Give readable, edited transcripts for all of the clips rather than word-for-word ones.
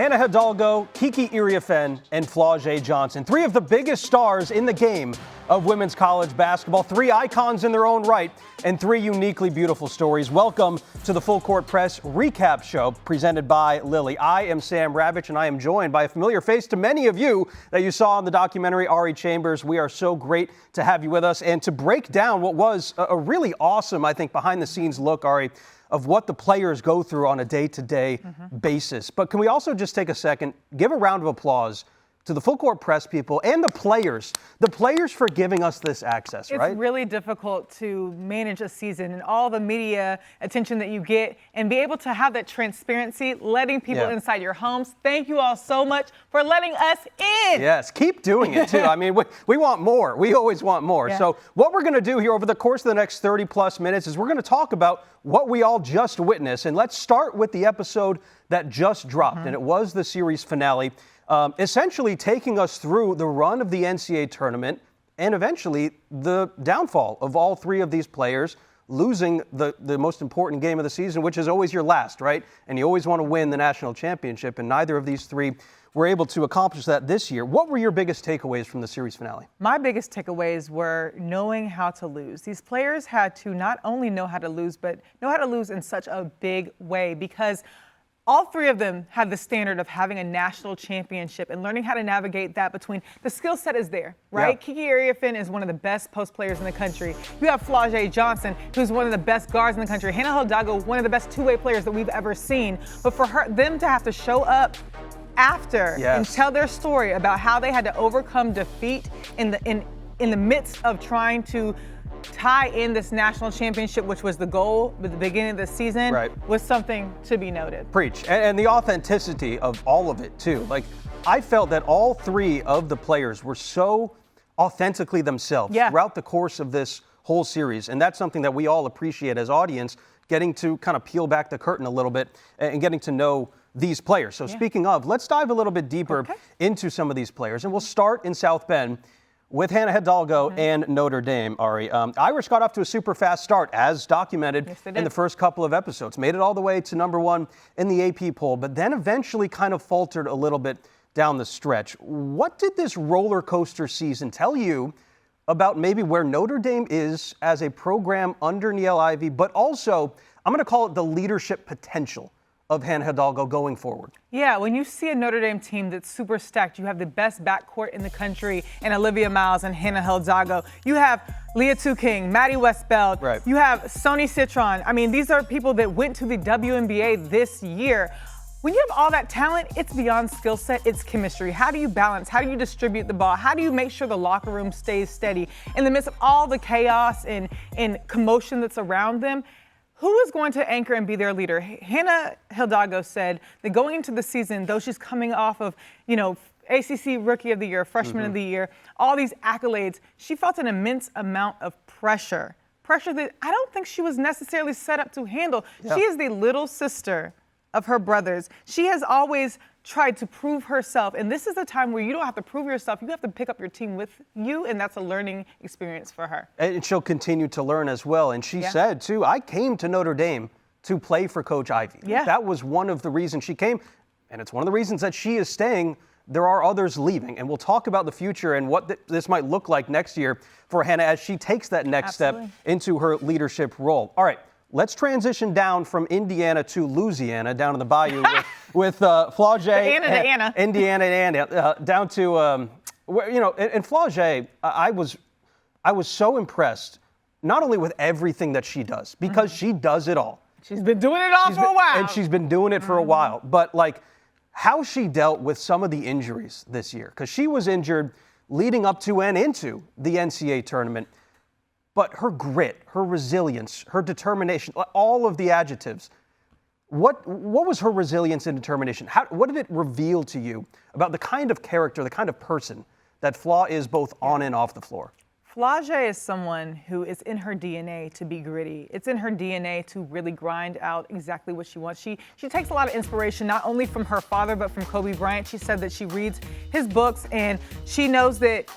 Hannah Hidalgo, Kiki Iriafen, and Flau'jae Johnson. Three of the biggest stars in the game of women's college basketball. Three icons in their own right, and three uniquely beautiful stories. Welcome to the Full Court Press Recap Show presented by Lilly. I am Sam Ravech, and I am joined by a familiar face to many of you that you saw in the documentary, Ari Chambers. We are so great to have you with us and to break down what was a really awesome, I think, behind-the-scenes look, Ari, of what the players go through on a day-to-day basis. But can we also just take a second, give a round of applause to the Full Court Press people and the players for giving us this access, right? It's really difficult to manage a season and all the media attention that you get and be able to have that transparency, letting people inside your homes. Thank you all so much for letting us in. Yes, keep doing it too. I mean, we want more. We always want more. Yeah. So what we're going to do here over the course of the next 30 plus minutes is we're going to talk about what we all just witnessed. And let's start with the episode that just dropped, and it was the series finale. Essentially taking us through the run of the NCAA tournament and eventually the downfall of all three of these players, losing the most important game of the season, which is always your last, right? And you always want to win the national championship, and neither of these three were able to accomplish that this year. What were your biggest takeaways from the series finale? My biggest takeaways were knowing how to lose. These players had to not only know how to lose, but know how to lose in such a big way, because all three of them had the standard of having a national championship and learning how to navigate that between the skill set is there, right? Yeah. Kiki Iriafen is one of the best post players in the country. You have Flau'jae Johnson, who's one of the best guards in the country. Hannah Hidalgo, one of the best two-way players that we've ever seen. But for them to have to show up after and tell their story about how they had to overcome defeat in the midst of trying to tie in this national championship, which was the goal at the beginning of the season, was something to be noted. Preach. And the authenticity of all of it, too. Like, I felt that all three of the players were so authentically themselves throughout the course of this whole series. And that's something that we all appreciate as audience, getting to kind of peel back the curtain a little bit and getting to know these players. So speaking of, let's dive a little bit deeper into some of these players. And we'll start in South Bend with Hannah Hidalgo and Notre Dame, Ari. Irish got off to a super fast start, as documented in the first couple of episodes. Made it all the way to #1 in the AP poll, but then eventually kind of faltered a little bit down the stretch. What did this roller coaster season tell you about maybe where Notre Dame is as a program under Niele Ivey, but also, I'm going to call it the leadership potential of Hannah Hidalgo going forward? Yeah, when you see a Notre Dame team that's super stacked, you have the best backcourt in the country in Olivia Miles and Hannah Hidalgo. You have Leah King, Maddie Westbeld. You have Sony Citron. I mean, these are people that went to the WNBA this year. When you have all that talent, it's beyond skill set, it's chemistry. How do you balance? How do you distribute the ball? How do you make sure the locker room stays steady? In the midst of all the chaos and commotion that's around them, who is going to anchor and be their leader? Hannah Hidalgo said that going into the season, though she's coming off of, ACC Rookie of the Year, Freshman of the Year, all these accolades, she felt an immense amount of pressure that I don't think she was necessarily set up to handle. She is the little sister of her brothers. She has always tried to prove herself, and this is a time where you don't have to prove yourself, you have to pick up your team with you, and that's a learning experience for her. And she'll continue to learn as well. And she said, too, I came to Notre Dame to play for Coach Ivey. That was one of the reasons she came, and it's one of the reasons that she is staying. There are others leaving, and we'll talk about the future and what this might look like next year for Hannah as she takes that next step into her leadership role. All right. Let's transition down from Indiana to Louisiana, down in the bayou with Flau'jae. Indiana and Anna, down to, and Flau'jae, I was so impressed, not only with everything that she does, because she does it all. She's been doing it all for a while. And she's been doing it for a while. But, how she dealt with some of the injuries this year, because she was injured leading up to and into the NCAA tournament. But her grit, her resilience, her determination, all of the adjectives. What was her resilience and determination? What did it reveal to you about the kind of character, the kind of person that Flaw is both on and off the floor? Flau'jae is someone who is in her DNA to be gritty. It's in her DNA to really grind out exactly what she wants. She takes a lot of inspiration, not only from her father, but from Kobe Bryant. She said that she reads his books and she knows that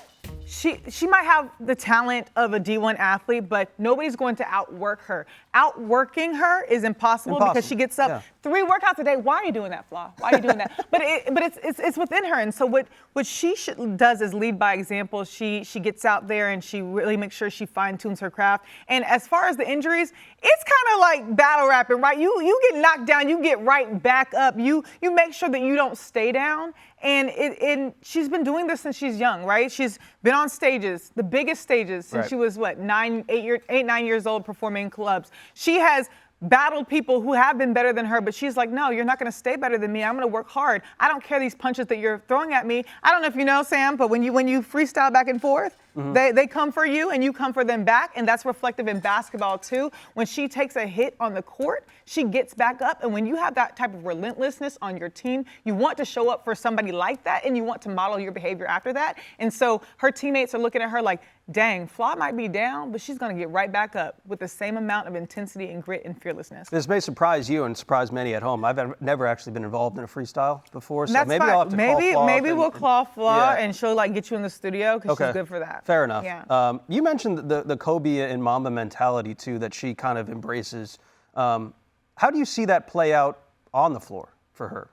she might have the talent of a D1 athlete, but nobody's going to outwork her. Outworking her is impossible. Because she gets up 3 workouts a day. Why are you doing that, Flaw? Why are you doing that? But it's within her. And so what she does is lead by example. She gets out there and she really makes sure she fine-tunes her craft. And as far as the injuries, it's kind of like battle rapping, right? You get knocked down, you get right back up. You make sure that you don't stay down. And she's been doing this since she's young, right? She's been on stages, the biggest stages, since she was 9 years old, performing in clubs. She has battled people who have been better than her, but she's like, no, you're not going to stay better than me. I'm going to work hard. I don't care these punches that you're throwing at me. I don't know if you know, Sam, but when you freestyle back and forth, they come for you and you come for them back, and that's reflective in basketball too. When she takes a hit on the court, she gets back up, and when you have that type of relentlessness on your team, you want to show up for somebody like that, and you want to model your behavior after that. And so her teammates are looking at her like, dang, Flaw might be down, but she's going to get right back up with the same amount of intensity and grit and fearlessness. This may surprise you and surprise many at home. I've never actually been involved in a freestyle before, so that's maybe fine. I'll have to call Flaw. Maybe we'll call Flaw and she'll get you in the studio because she's good for that. Fair enough. Yeah. You mentioned the Kobe and Mamba mentality too that she kind of embraces. How do you see that play out on the floor for her?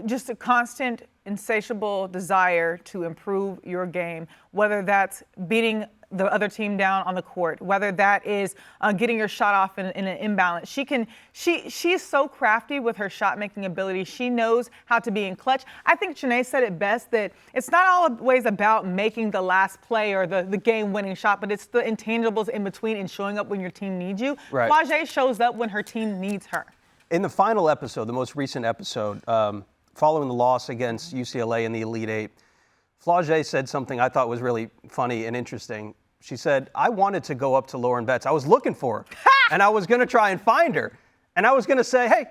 Just a constant, insatiable desire to improve your game, whether that's beating the other team down on the court, whether that is getting your shot off in an imbalance. She is so crafty with her shot making ability. She knows how to be in clutch. I think Janae said it best that it's not always about making the last play or the game winning shot, but it's the intangibles in between and showing up when your team needs you. Right. Flau'jae shows up when her team needs her. In the final episode, the most recent episode, following the loss against UCLA in the Elite Eight, Flau'jae said something I thought was really funny and interesting. She said, I wanted to go up to Lauren Betts. I was looking for her, and I was going to try and find her. And I was going to say, hey,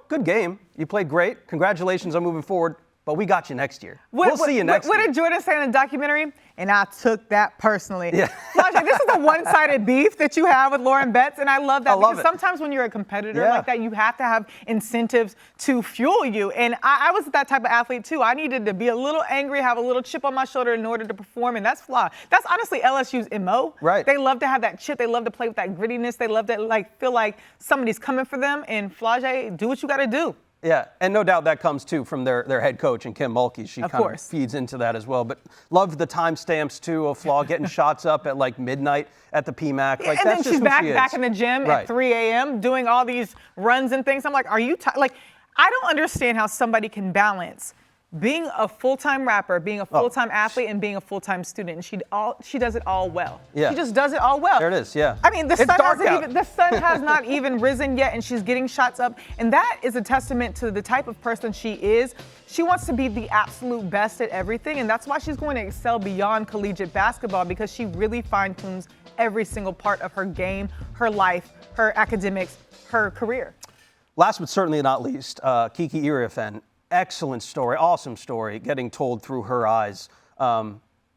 good game. You played great. Congratulations on moving forward. But we got you next year. We'll see you next year. What did Jordan say in the documentary? And I took that personally. Yeah. Flau'jae, this is a one-sided beef that you have with Lauren Betts, and I love that because sometimes when you're a competitor like that, you have to have incentives to fuel you. And I was that type of athlete too. I needed to be a little angry, have a little chip on my shoulder in order to perform, and that's Flaw. That's honestly LSU's MO. Right. They love to have that chip. They love to play with that grittiness. They love to feel like somebody's coming for them. And Flau'jae, do what you got to do. Yeah, and no doubt that comes too from their head coach and Kim Mulkey. She kind of feeds into that as well. But loved the timestamps too of Flaw getting shots up at midnight at the PMAC. And then she's back in the gym at 3 a.m. doing all these runs and things. I'm like, are you I don't understand how somebody can balance being a full-time rapper, being a full-time athlete, and being a full-time student. And she does it all well. Yeah. She just does it all well. There it is, yeah. I mean, the sun has not even risen yet, and she's getting shots up. And that is a testament to the type of person she is. She wants to be the absolute best at everything, and that's why she's going to excel beyond collegiate basketball, because she really fine-tunes every single part of her game, her life, her academics, her career. Last but certainly not least, Kiki Iriafen. Excellent story, awesome story, getting told through her eyes.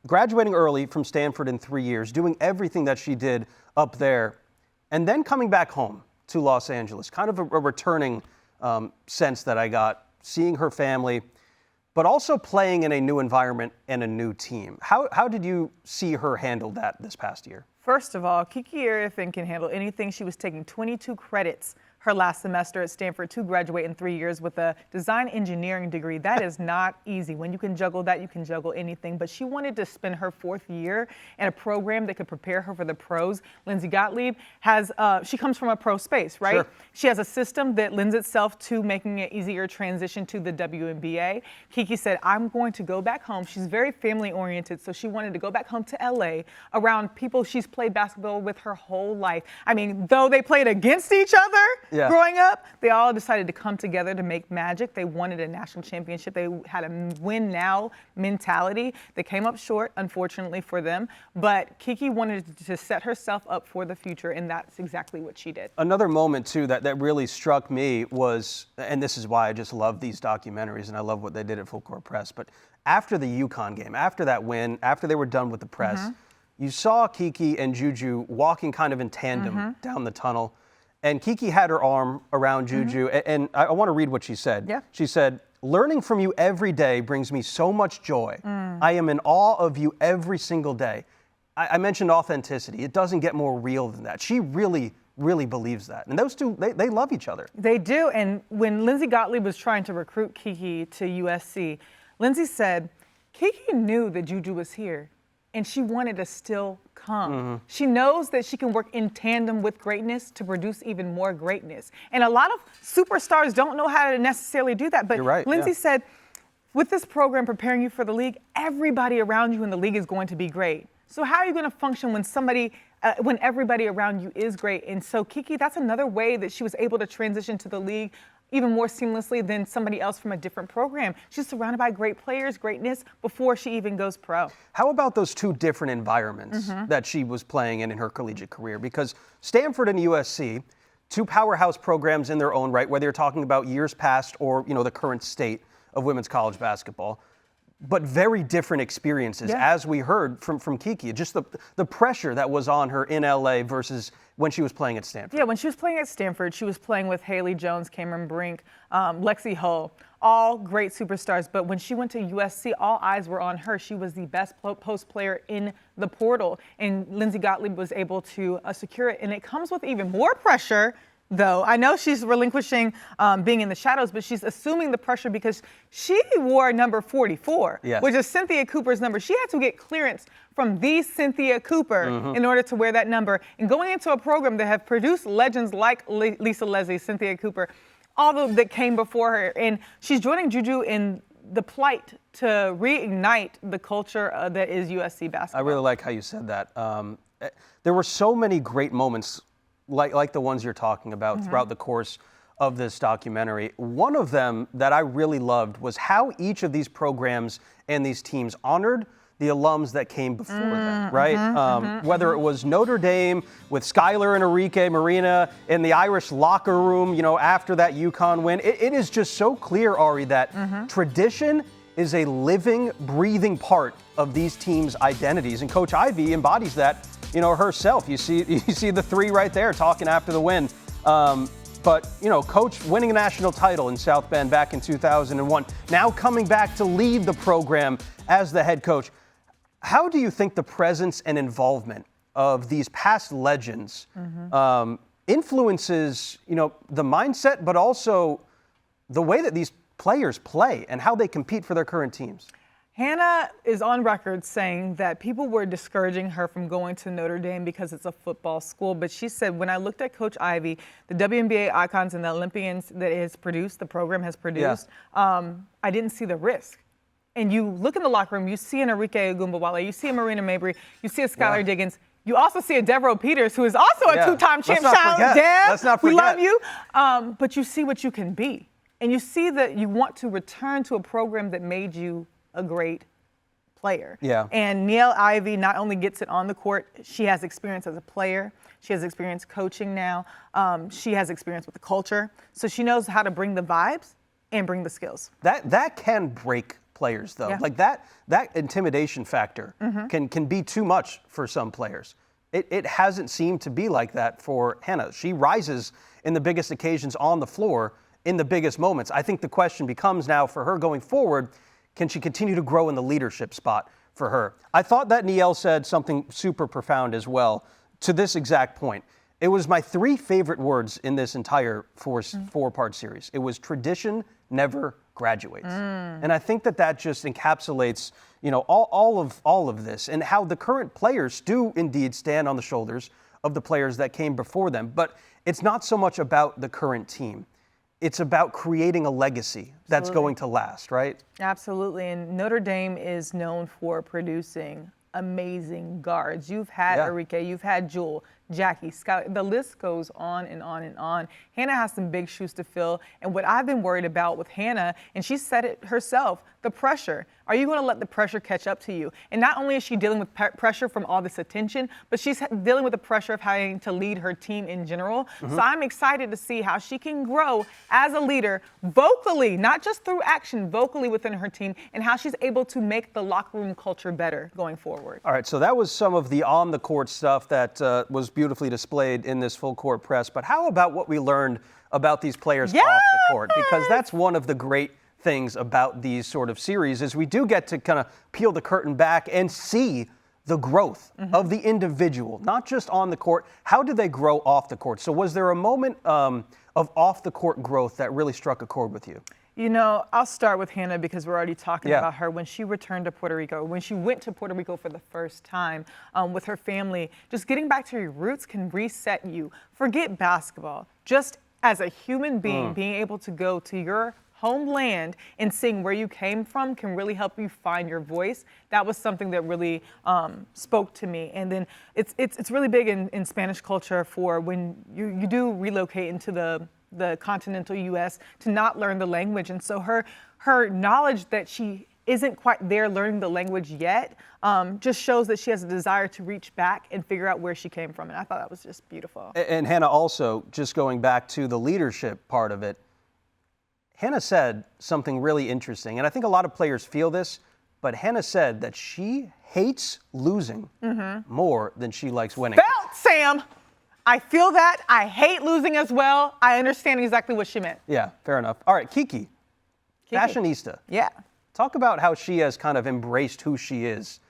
Graduating early from Stanford in 3 years, doing everything that she did up there, and then coming back home to Los Angeles. Kind of a returning sense that I got, seeing her family, but also playing in a new environment and a new team. How did you see her handle that this past year? First of all, Kiki Iriafen can handle anything. She was taking 22 credits her last semester at Stanford to graduate in 3 years with a design engineering degree. That is not easy. When you can juggle that, you can juggle anything. But she wanted to spend her 4th year in a program that could prepare her for the pros. Lindsay Gottlieb she comes from a pro space, right? Sure. She has a system that lends itself to making it easier transition to the WNBA. Kiki said, I'm going to go back home. She's very family oriented, so she wanted to go back home to LA around people she's played basketball with her whole life. I mean, though they played against each other, growing up, they all decided to come together to make magic. They wanted a national championship. They had a win now mentality. They came up short, unfortunately for them, but Kiki wanted to set herself up for the future, and that's exactly what she did. Another moment too that really struck me was, and this is why I just love these documentaries and I love what they did at Full Court Press, but after the UConn game, after that win, after they were done with the press, you saw Kiki and Juju walking kind of in tandem down the tunnel. And Kiki had her arm around Juju, and I want to read what she said. Yeah. She said, learning from you every day brings me so much joy. I am in awe of you every single day. I mentioned authenticity. It doesn't get more real than that. She really believes that. And those two, they love each other. They do. And when Lindsey Gottlieb was trying to recruit Kiki to USC, Lindsey said, Kiki knew that Juju was here, and she wanted to still come. She knows that she can work in tandem with greatness to produce even more greatness. And a lot of superstars don't know how to necessarily do that. But You're right, Lindsey said, with this program preparing you for the league, everybody around you in the league is going to be great. So how are you going to function when everybody around you is great? And so Kiki, that's another way that she was able to transition to the league even more seamlessly than somebody else from a different program. She's surrounded by great players, greatness, before she even goes pro. How about those two different environments that she was playing in her collegiate career? Because Stanford and USC, two powerhouse programs in their own right, whether you're talking about years past or, the current state of women's college basketball, but very different experiences, as we heard from Kiki. Just the pressure that was on her in LA versus when she was playing at Stanford. Yeah, when she was playing at Stanford, she was playing with Haley Jones, Cameron Brink, Lexi Hull, all great superstars. But when she went to USC, all eyes were on her. She was the best post player in the portal, and Lindsey Gottlieb was able to secure it. And it comes with even more pressure, though. I know she's relinquishing being in the shadows, but she's assuming the pressure because she wore number 44, which is Cynthia Cooper's number. She had to get clearance from the Cynthia Cooper in order to wear that number. And going into a program that have produced legends like Lisa Leslie, Cynthia Cooper, all that came before her. And she's joining Juju in the plight to reignite the culture that is USC basketball. I really like how you said that. There were so many great moments like the ones you're talking about throughout the course of this documentary. One of them that I really loved was how each of these programs and these teams honored the alums that came before them, right? Whether it was Notre Dame with Skylar and Enrique Marina in the Irish locker room, after that UConn win, it is just so clear, Ari, that tradition is a living, breathing part of these teams' identities. And Coach Ivey embodies that, herself. You see the three right there talking after the win. But, Coach winning a national title in South Bend back in 2001, now coming back to lead the program as the head coach. How do you think the presence and involvement of these past legends influences, the mindset, but also the way that these players play and how they compete for their current teams? Hannah is on record saying that people were discouraging her from going to Notre Dame because it's a football school. But she said, when I looked at Coach Ivey, the WNBA icons and the Olympians that it has produced, the program has produced, I didn't see the risk. And you look in the locker room, you see an Enrique Ogunbowale, you see a Marina Mabry, you see a Skylar Diggins. You also see a Devereaux Peters, who is also a two-time champ. Shout out, Dev. Let's not forget. We love you. But you see what you can be. And you see that you want to return to a program that made you a great player. And Niele Ivey not only gets it on the court, she has experience as a player. She has experience coaching now. She has experience with the culture. So she knows how to bring the vibes and bring the skills. That can break players, though. Like that intimidation factor can be too much for some players. It hasn't seemed to be like that for Hannah. She rises in the biggest occasions on the floor in the biggest moments. I think the question becomes now for her going forward, can she continue to grow in the leadership spot for her? I thought that Niele said something super profound as well to this exact point. It was my three favorite words in this entire four-part series. It was tradition never graduates. And I think that just encapsulates, all of this and how the current players do indeed stand on the shoulders of the players that came before them. But it's not so much about the current team. It's about creating a legacy that's going to last, right? Absolutely. And Notre Dame is known for producing amazing guards. You've had Enrique, you've had Jewel, Jackie, Scott, the list goes on and on and on. Hannah has some big shoes to fill. And what I've been worried about with Hannah, and she said it herself, the pressure. Are you going to let the pressure catch up to you? And not only is she dealing with pressure from all this attention, but she's dealing with the pressure of having to lead her team in general. So I'm excited to see how she can grow as a leader vocally, not just through action, vocally within her team, and how she's able to make the locker room culture better going forward. All right, so that was some of the on-the-court stuff that was beautifully displayed in this full-court press. But how about what we learned about these players off the court? Because that's one of the great things about these sort of series is we do get to kind of peel the curtain back and see the growth of the individual, not just on the court. How did they grow off the court? So was there a moment of off-the-court growth that really struck a chord with you? You know, I'll start with Hannah because we're already talking about her. When she returned to Puerto Rico, when she went to Puerto Rico for the first time with her family, just getting back to your roots can reset you. Forget basketball. Just as a human being, being able to go to your homeland and seeing where you came from can really help you find your voice. That was something that really spoke to me. And then it's really big in Spanish culture for when you do relocate into the continental U.S. to not learn the language. And so her knowledge that she isn't quite there learning the language yet just shows that she has a desire to reach back and figure out where she came from. And I thought that was just beautiful. And Hannah, also, just going back to the leadership part of it, Hannah said something really interesting, and I think a lot of players feel this, but Hannah said that she hates losing more than she likes winning. Felt, Sam! I feel that. I hate losing as well. I understand exactly what she meant. Yeah, fair enough. All right, Kiki. Fashionista. Yeah. Talk about how she has kind of embraced who she is,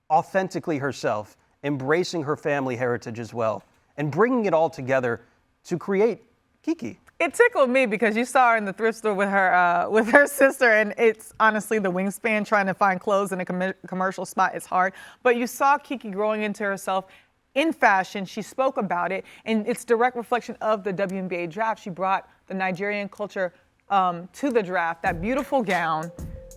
authentically herself, embracing her family heritage as well, and bringing it all together to create Kiki. It tickled me because you saw her in the thrift store with her sister, and it's honestly the wingspan trying to find clothes in a commercial spot is hard. But you saw Kiki growing into herself in fashion. She spoke about it, and it's direct reflection of the WNBA draft. She brought the Nigerian culture to the draft. That beautiful gown.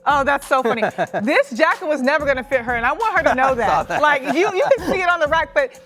Oh, that's so funny. This jacket was never going to fit her, and I want her to know that. Like, you can see it on the rack, but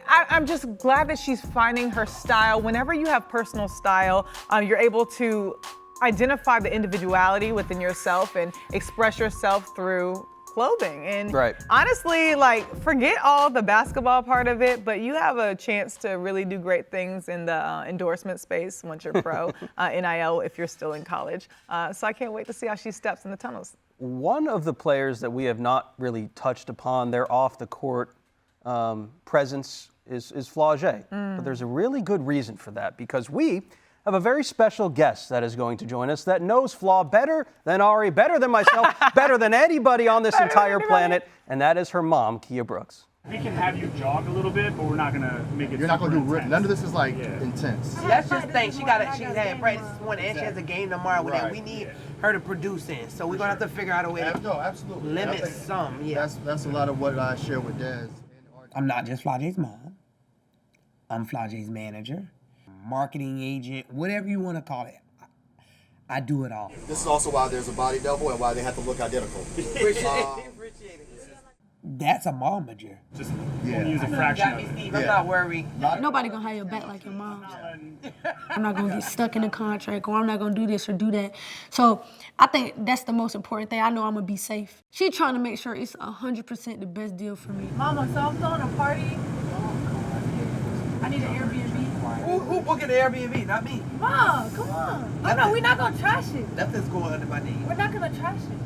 I'm just glad that she's finding her style. Whenever you have personal style, you're able to identify the individuality within yourself and express yourself through clothing. And honestly, like, forget all the basketball part of it, but you have a chance to really do great things in the endorsement space once you're pro, NIL if you're still in college. So I can't wait to see how she steps in the tunnels. One of the players that we have not really touched upon, their off-the-court presence is Flau'jae. But there's a really good reason for that, because we have a very special guest that is going to join us that knows Flaw better than Ari, better than myself, better than anybody on this entire planet, and that is her mom, Kia Brooks. We can have you jog a little bit, but we're not gonna make it. You're not gonna do none of this is like intense. That's just the thing. She had practice this morning, and she has a game tomorrow with that. We need her to produce in, so we're gonna have to figure out a way to limit some. Yeah, that's a lot of what I share with Dez. I'm not just Flau'jae's mom. I'm Flau'jae's manager, marketing agent, whatever you want to call it. I do it all. This is also why there's a body double and why they have to look identical. Appreciate it. That's a momager. Just use a fraction of it. Steve, I'm not worried. Nobody gonna have your back like your mom's. I'm not gonna get stuck in a contract, or I'm not gonna do this or do that. So I think that's the most important thing. I know I'm gonna be safe. She's trying to make sure it's 100% the best deal for me. Mama, so I'm throwing a party. I need an Airbnb. Who booking the Airbnb? Not me. Mom, come on. We're not gonna trash it. Nothing's going under my knee. We're not gonna trash it.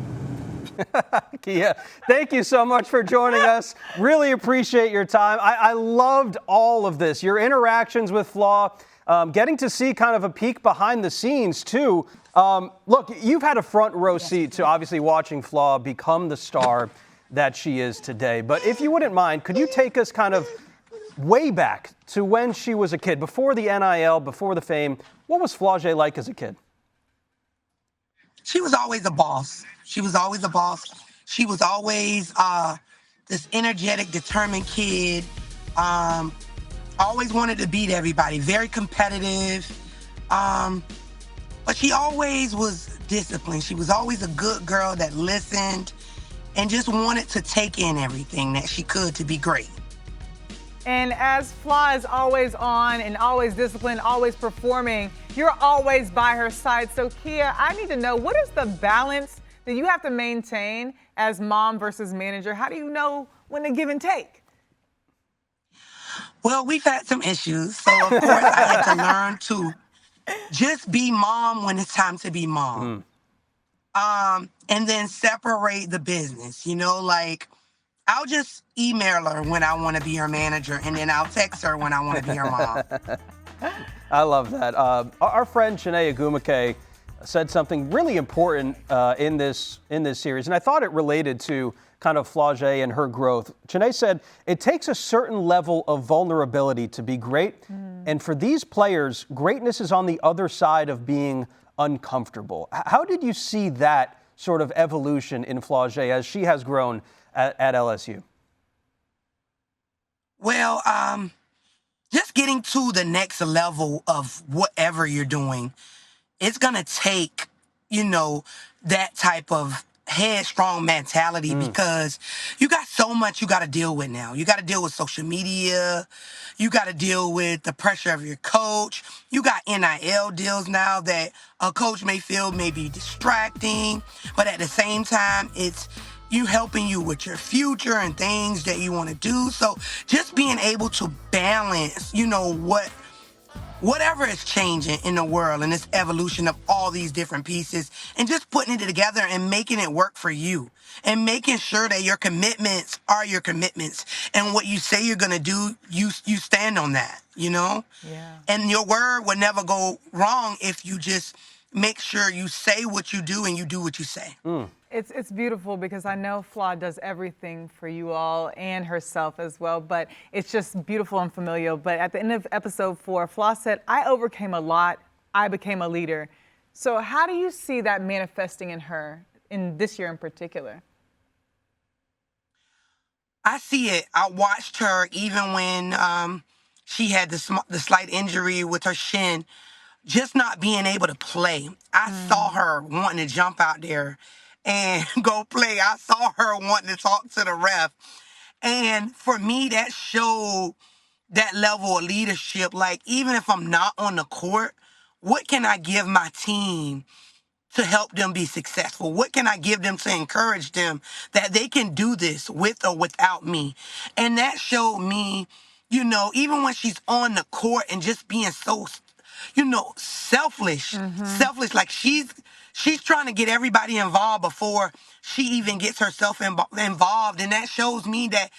Kia, thank you so much for joining us. Really appreciate your time. I loved all of this, your interactions with Flaw, getting to see kind of a peek behind the scenes too. Look, you've had a front row seat to obviously watching Flaw become the star that she is today. But if you wouldn't mind, could you take us kind of way back to when she was a kid, before the NIL, before the fame? What was Flau'jae like as a kid? She was always a boss. She was always a boss. She was always this energetic, determined kid. Always wanted to beat everybody. Very competitive. But she always was disciplined. She was always a good girl that listened and just wanted to take in everything that she could to be great. And as Flaw is always on and always disciplined, always performing, you're always by her side. So Kia, I need to know, what is the balance that you have to maintain as mom versus manager? How do you know when to give and take? Well, we've had some issues. So of course I had to learn to just be mom when it's time to be mom. And then separate the business, like I'll just email her when I want to be her manager, and then I'll text her when I want to be her mom. I love that. Our friend Shanae Agumake said something really important in this series, and I thought it related to kind of Flau'jae and her growth. Chanae said, it takes a certain level of vulnerability to be great, and for these players, greatness is on the other side of being uncomfortable. How did you see that sort of evolution in Flau'jae as she has grown at LSU? Well, just getting to the next level of whatever you're doing, it's going to take, that type of headstrong mentality because you got so much you got to deal with now. You got to deal with social media. You got to deal with the pressure of your coach. You got NIL deals now that a coach may feel may be distracting, but at the same time, it's you helping you with your future and things that you want to do. So just being able to balance, whatever is changing in the world and this evolution of all these different pieces and just putting it together and making it work for you and making sure that your commitments are your commitments and what you say you're going to do, you stand on that, Yeah. And your word would never go wrong if you just make sure you say what you do and you do what you say. It's beautiful because I know Flaw does everything for you all and herself as well, but it's just beautiful and familial. But at the end of episode 4, Flaw said, I overcame a lot. I became a leader. So how do you see that manifesting in her in this year in particular? I see it. I watched her even when she had the slight injury with her shin, just not being able to play. I saw her wanting to jump out there and go play. I saw her wanting to talk to the ref. And for me, that showed that level of leadership. Like, even if I'm not on the court, what can I give my team to help them be successful? What can I give them to encourage them that they can do this with or without me? And that showed me, even when she's on the court and just being so, selfish, like she's trying to get everybody involved before she even gets herself involved. And that shows me that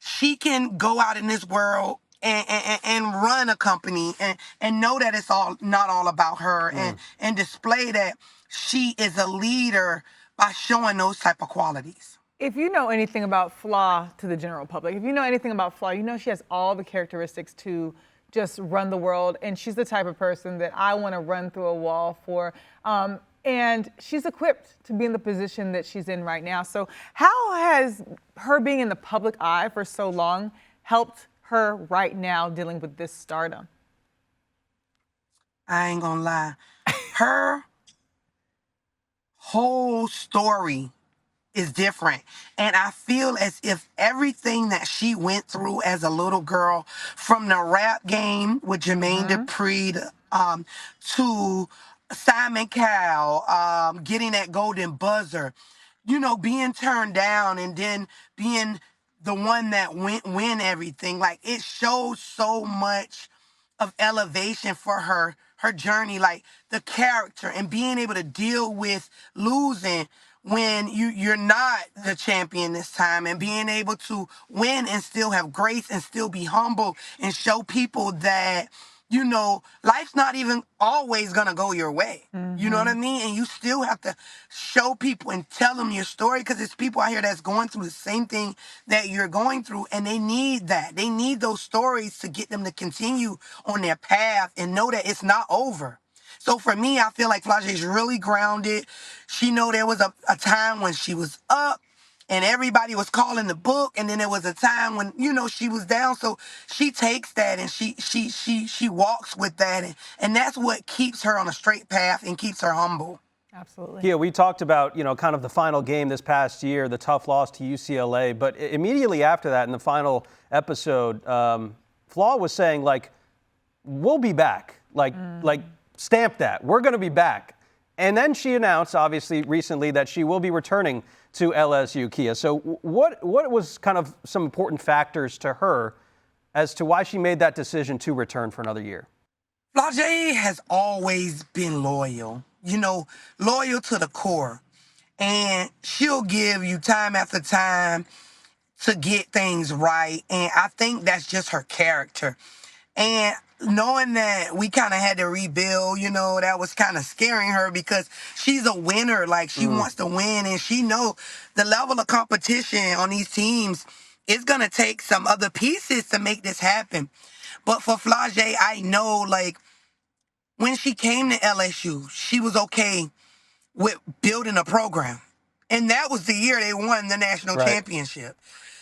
she can go out in this world and run a company and know that it's not all about her and display that she is a leader by showing those type of qualities. If you know anything about Flaw to the general public, if you know anything about Flaw, she has all the characteristics to just run the world. And she's the type of person that I want to run through a wall for. And she's equipped to be in the position that she's in right now. So how has her being in the public eye for so long helped her right now dealing with this stardom? I ain't gonna lie. Her whole story is different. And I feel as if everything that she went through as a little girl, from the rap game with Jermaine Dupri to Simon Cowell, getting that golden buzzer, being turned down and then being the one that win everything. Like, it shows so much of elevation for her journey, like the character and being able to deal with losing when you're not the champion this time, and being able to win and still have grace and still be humble and show people that, life's not even always gonna go your way. You know what I mean? And you still have to show people and tell them your story, because there's people out here that's going through the same thing that you're going through, and they need that. They need those stories to get them to continue on their path and know that it's not over. So for me, I feel like Flau'jae is really grounded. She know there was a time when she was up and everybody was calling the book, and then there was a time when, she was down. So she takes that and she walks with that, and that's what keeps her on a straight path and keeps her humble. Absolutely. Yeah, we talked about, kind of the final game this past year, the tough loss to UCLA, but immediately after that, in the final episode, Flaw was saying, like, we'll be back. Like, stamp that. We're going to be back. And then she announced, obviously, recently that she will be returning to LSU, Kia. So what was kind of some important factors to her as to why she made that decision to return for another year? Flau'jae has always been loyal, loyal to the core. And she'll give you time after time to get things right. And I think that's just her character. And knowing that we kind of had to rebuild, that was kind of scaring her because she's a winner. Like, she wants to win, and she know the level of competition on these teams is going to take some other pieces to make this happen. But for Flau'jae, I know, like, when she came to LSU, she was okay with building a program. And that was the year they won the national championship.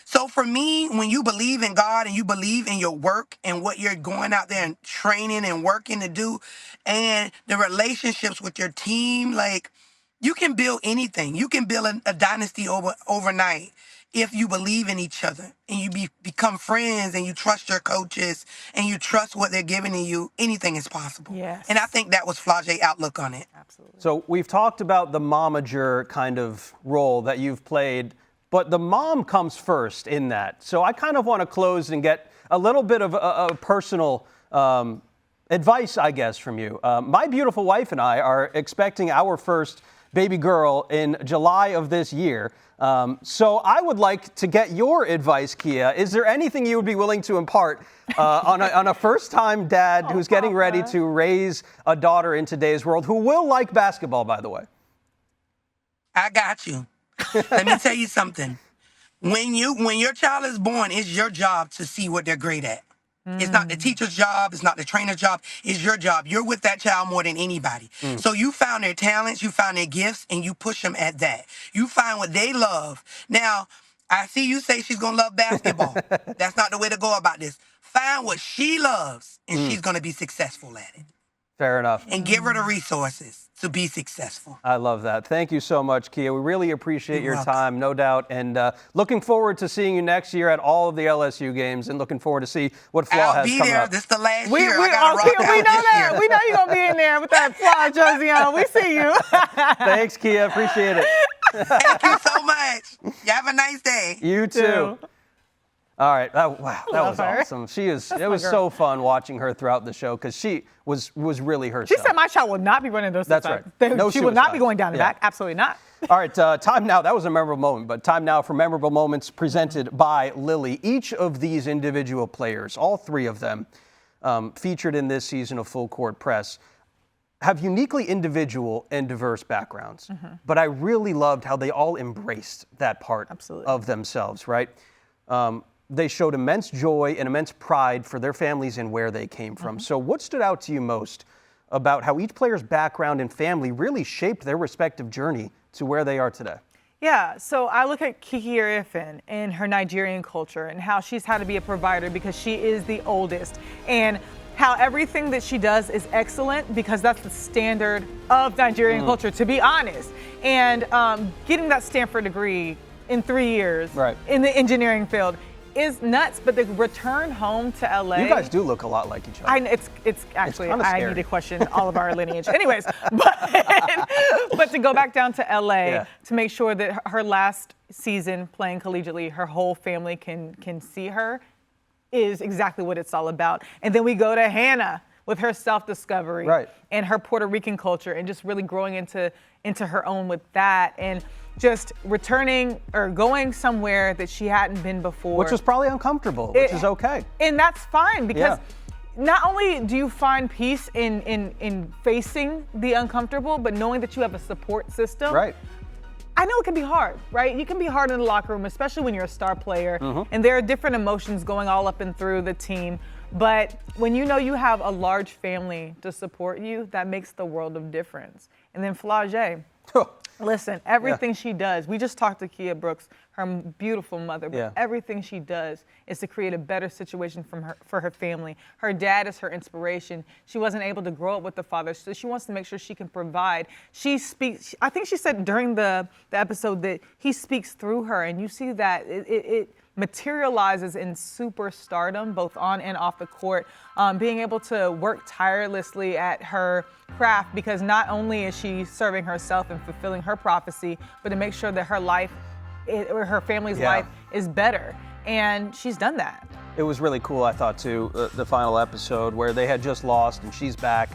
So for me, when you believe in God and you believe in your work and what you're going out there and training and working to do, and the relationships with your team, like, you can build anything. You can build a dynasty overnight if you believe in each other and you become friends and you trust your coaches and you trust what they're giving to you. Anything is possible. Yes. And I think that was Flau'jae's outlook on it. Absolutely. So we've talked about the momager kind of role that you've played, but the mom comes first in that. So I kind of want to close and get a little bit of a personal advice, I guess, from you. My beautiful wife and I are expecting our first baby girl in July of this year. So I would like to get your advice, Kia. Is there anything you would be willing to impart on a first-time dad who's getting ready to raise a daughter in today's world, who will like basketball, by the way? I got you. Let me tell you something. When your child is born, it's your job to see what they're great at. It's not the teacher's job. It's not the trainer's job. It's your job. You're with that child more than anybody. So you found their talents, you found their gifts, and you push them at that. You find what they love. Now, I see you say she's going to love basketball. That's not the way to go about this. Find what she loves, and she's going to be successful at it. Fair enough. And give her the resources to be successful. I love that. Thank you so much, Kia. We really appreciate your welcome. time, no doubt. And looking forward to seeing you next year at all of the LSU games, and looking forward to see what Flaw I'll has be coming there. up. This is the last We year. know I gotta rock out that. this We know you're going to be in there with that Flau'jae jersey on. We see you. Thanks, Kia. Appreciate it. Thank you so much. You have a nice day. You too. All right. Wow, that was awesome. It was so fun watching her throughout the show because she was really herself. She said my child will not be running those That's suicides. right. No she will not be suicides. going down the back. Absolutely not. All right, time now. That was a memorable moment, but time now for memorable moments presented by Lily. Each of these individual players, all three of them, featured in this season of Full Court Press, have uniquely individual and diverse backgrounds. But I really loved how they all embraced that part of themselves, right? They showed immense joy and immense pride for their families and where they came from. So what stood out to you most about how each player's background and family really shaped their respective journey to where they are today? Yeah, so I look at Kiki Iriafen and her Nigerian culture and how she's had to be a provider because she is the oldest, and how everything that she does is excellent because that's the standard of Nigerian culture, to be honest. And getting that Stanford degree in 3 years in the engineering field is nuts, but the return home to LA. You guys do look a lot like each other. It's actually, it's I need to question all of our lineage. Anyways, but to go back down to LA to make sure that her last season playing collegiately, her whole family can see her is exactly what it's all about. And then we go to Hannah with her self-discovery and her Puerto Rican culture and just really growing into her own with that, and just returning or going somewhere that she hadn't been before. Which was probably uncomfortable, which is okay. And that's fine because not only do you find peace in facing the uncomfortable, but knowing that you have a support system. Right. I know it can be hard, right? You can be hard in the locker room, especially when you're a star player, and there are different emotions going all up and through the team. But when you know you have a large family to support you, that makes the world of difference. And then Flau'jae, listen, everything she does, we just talked to Kia Brooks, her beautiful mother, but everything she does is to create a better situation for her family. Her dad is her inspiration. She wasn't able to grow up with the father, so she wants to make sure she can provide. She speaks, I think she said during the episode that he speaks through her, and you see that it materializes in superstardom, both on and off the court, being able to work tirelessly at her craft, because not only is she serving herself and fulfilling her prophecy, but to make sure that her life or her family's life is better. And she's done that. It was really cool, I thought, too, the final episode where they had just lost and she's back,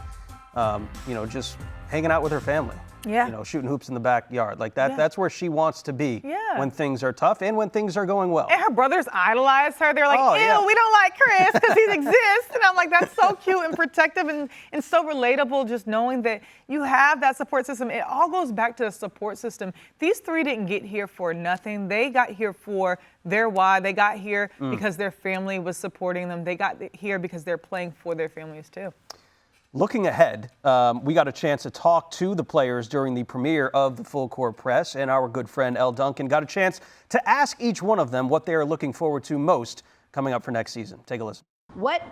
just hanging out with her family. Yeah. You know, shooting hoops in the backyard. Like that. Yeah. That's where she wants to be when things are tough and when things are going well. And her brothers idolize her. They're like, Oh, ew, yeah. we don't like Chris because he exists. And I'm like, that's so cute and protective and so relatable, just knowing that you have that support system. It all goes back to the support system. These three didn't get here for nothing. They got here for their why. They got here because their family was supporting them. They got here because they're playing for their families too. Looking ahead, we got a chance to talk to the players during the premiere of the Full Court Press, and our good friend Elle Duncan got a chance to ask each one of them what they are looking forward to most coming up for next season. Take a listen. What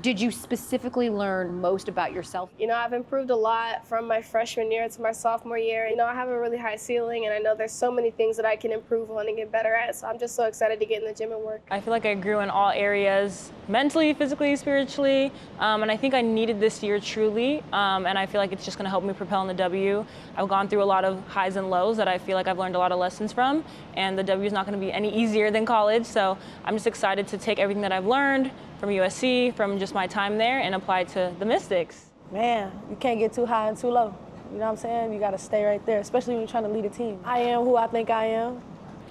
did you specifically learn most about yourself? You know, I've improved a lot from my freshman year to my sophomore year. You know, I have a really high ceiling, and I know there's so many things that I can improve on and get better at, so I'm just so excited to get in the gym and work. I feel like I grew in all areas, mentally, physically, spiritually, and I think I needed this year truly, and I feel like it's just going to help me propel in the W. I've gone through a lot of highs and lows that I feel like I've learned a lot of lessons from, and the W is not going to be any easier than college, so I'm just excited to take everything that I've learned from USC, from just my time there, and apply it to the Mystics. Man, you can't get too high and too low. You know what I'm saying? You got to stay right there, especially when you're trying to lead a team. I am who I think I am.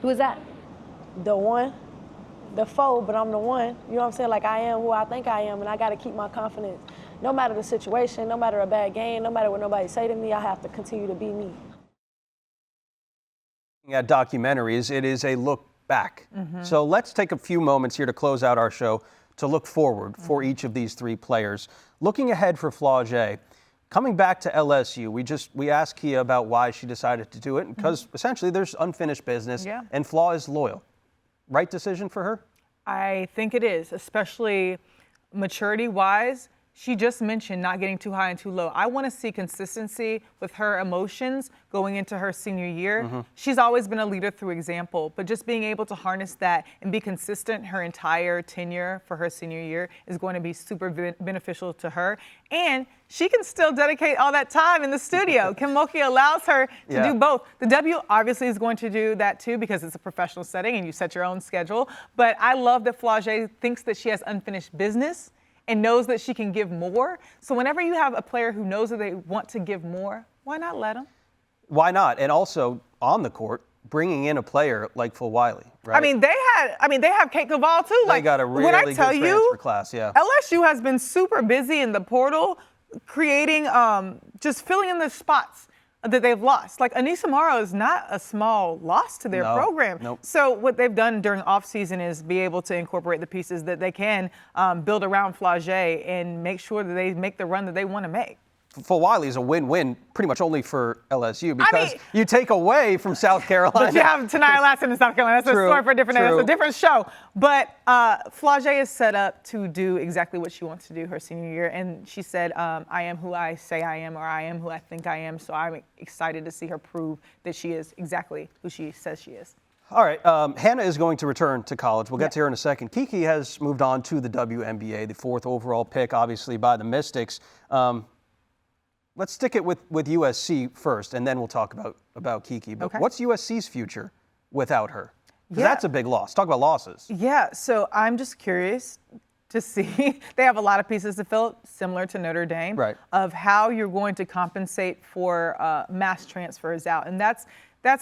Who is that? The one, the foe, but I'm the one. You know what I'm saying? Like, I am who I think I am, and I got to keep my confidence. No matter the situation, no matter a bad game, no matter what nobody say to me, I have to continue to be me. At documentaries, it is a look back. So let's take a few moments here to close out our show to look forward for each of these three players. Looking ahead for Flau'jae, coming back to LSU, we asked Kia about why she decided to do it, because essentially there's unfinished business, and Flau is loyal. Right decision for her? I think it is, especially maturity-wise. She just mentioned not getting too high and too low. I want to see consistency with her emotions going into her senior year. She's always been a leader through example, but just being able to harness that and be consistent her entire tenure for her senior year is going to be super beneficial to her. And she can still dedicate all that time in the studio. Kim Mulkey allows her to do both. The W obviously is going to do that too because it's a professional setting and you set your own schedule. But I love that Flau'jae thinks that she has unfinished business and knows that she can give more. So whenever you have a player who knows that they want to give more, why not let them? Why not? And also on the court, bringing in a player like Flau'jae, right? I mean, they have Kate Caval too. They got a really good transfer class, yeah. LSU has been super busy in the portal, creating, just filling in the spots that they've lost. Like Anissa Morrow is not a small loss to their program. Nope. So what they've done during offseason is be able to incorporate the pieces that they can build around Flau'jae and make sure that they make the run that they want to make. Flau'jae is a win-win pretty much only for LSU because you take away from South Carolina. But you have Tanaya Latson in South Carolina. That's a story for a different day. That's a different show. But Flau'jae is set up to do exactly what she wants to do her senior year. And she said, I am who I say I am, or I am who I think I am. So I'm excited to see her prove that she is exactly who she says she is. All right, Hannah is going to return to college. We'll get to her in a second. Kiki has moved on to the WNBA, the 4th overall pick, obviously, by the Mystics. Let's stick it with USC first, and then we'll talk about Kiki. But what's USC's future without her? Because that's a big loss. Talk about losses. Yeah, so I'm just curious to see. They have a lot of pieces to fill, similar to Notre Dame, of how you're going to compensate for mass transfers out. And that's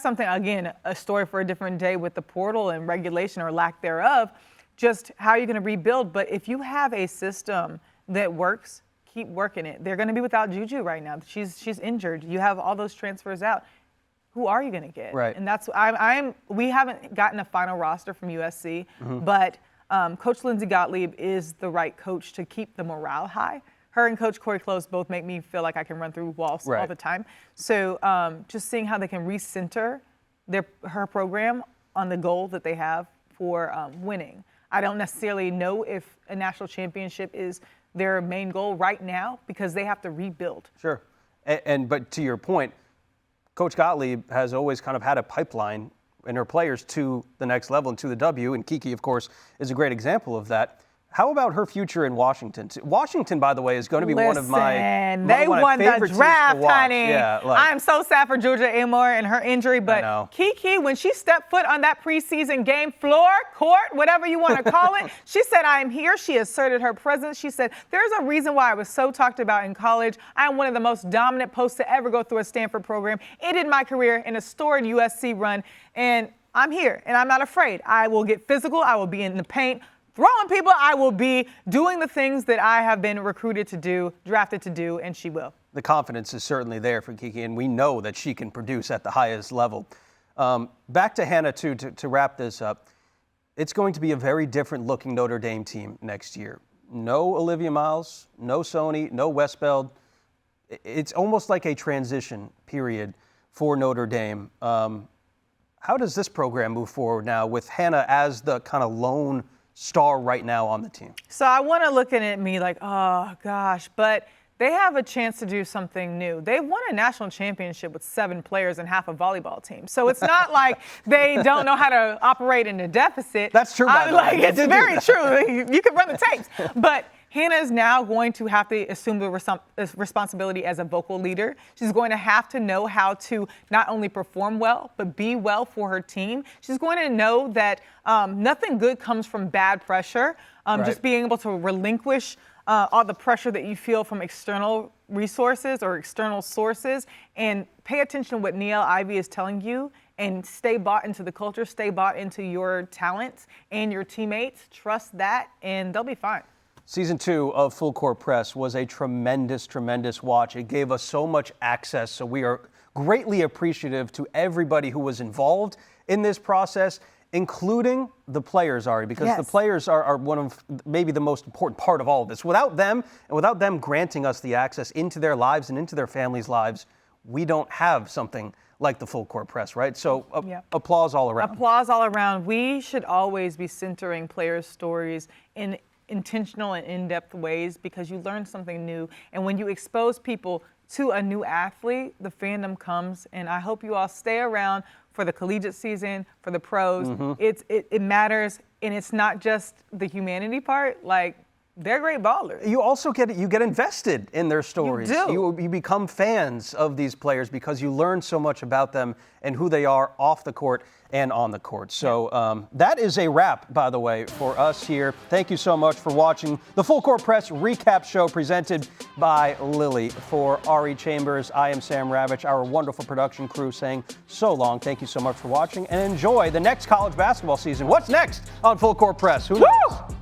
something, again, a story for a different day with the portal and regulation or lack thereof, just how you're going to rebuild. But if you have a system that works, keep working it. They're going to be without Juju right now. She's injured. You have all those transfers out. Who are you going to get? Right. And that's we haven't gotten a final roster from USC, but Coach Lindsey Gottlieb is the right coach to keep the morale high. Her and Coach Corey Close both make me feel like I can run through walls all the time. So just seeing how they can recenter her program on the goal that they have for winning. I don't necessarily know if a national championship is their main goal right now because they have to rebuild. Sure. But to your point, Coach Gottlieb has always kind of had a pipeline and her players to the next level and to the W, and Kiki, of course, is a great example of that. How about her future in Washington? Washington, by the way, is going to be one of my they won the draft, honey. Yeah, I'm so sad for Georgia Amore and her injury, but Kiki, when she stepped foot on that preseason game floor, court, whatever you want to call it, she said, I am here. She asserted her presence. She said, there's a reason why I was so talked about in college. I am one of the most dominant posts to ever go through a Stanford program. Ended my career in a storied USC run, and I'm here, and I'm not afraid. I will get physical. I will be in the paint, throwing people. I will be doing the things that I have been recruited to do, drafted to do, and she will. The confidence is certainly there for Kiki, and we know that she can produce at the highest level. Back to Hannah, too, to wrap this up. It's going to be a very different-looking Notre Dame team next year. No Olivia Miles, no Sony, no Westbeld. It's almost like a transition period for Notre Dame. How does this program move forward now with Hannah as the kind of lone star right now on the team? So I want to look at me like, oh, gosh, but they have a chance to do something new. They won a national championship with 7 players and half a volleyball team. So it's not like they don't know how to operate in a deficit. That's true, by the way. It's very true. You can run the tapes. But Hannah is now going to have to assume the responsibility as a vocal leader. She's going to have to know how to not only perform well, but be well for her team. She's going to know that nothing good comes from bad pressure. Just being able to relinquish all the pressure that you feel from external resources or external sources, and pay attention to what Niele Ivey is telling you and stay bought into the culture, stay bought into your talents and your teammates. Trust that, and they'll be fine. Season 2 of Full Court Press was a tremendous, tremendous watch. It gave us so much access, so we are greatly appreciative to everybody who was involved in this process, including the players, Ari, because the players are one of maybe the most important part of all of this. Without them, and without them granting us the access into their lives and into their families' lives, we don't have something like the Full Court Press, right? So applause all around. Applause all around. We should always be centering players' stories in intentional and in-depth ways, because you learn something new. And when you expose people to a new athlete, the fandom comes. And I hope you all stay around for the collegiate season, for the pros. It matters, and it's not just the humanity part. Like, they're great ballers. You also get invested in their stories. You do. You become fans of these players because you learn so much about them and who they are off the court and on the court. So that is a wrap, by the way, for us here. Thank you so much for watching the Full Court Press recap show presented by Lily. For Ari Chambers, I am Sam Ravech, our wonderful production crew saying so long. Thank you so much for watching, and enjoy the next college basketball season. What's next on Full Court Press? Who knows?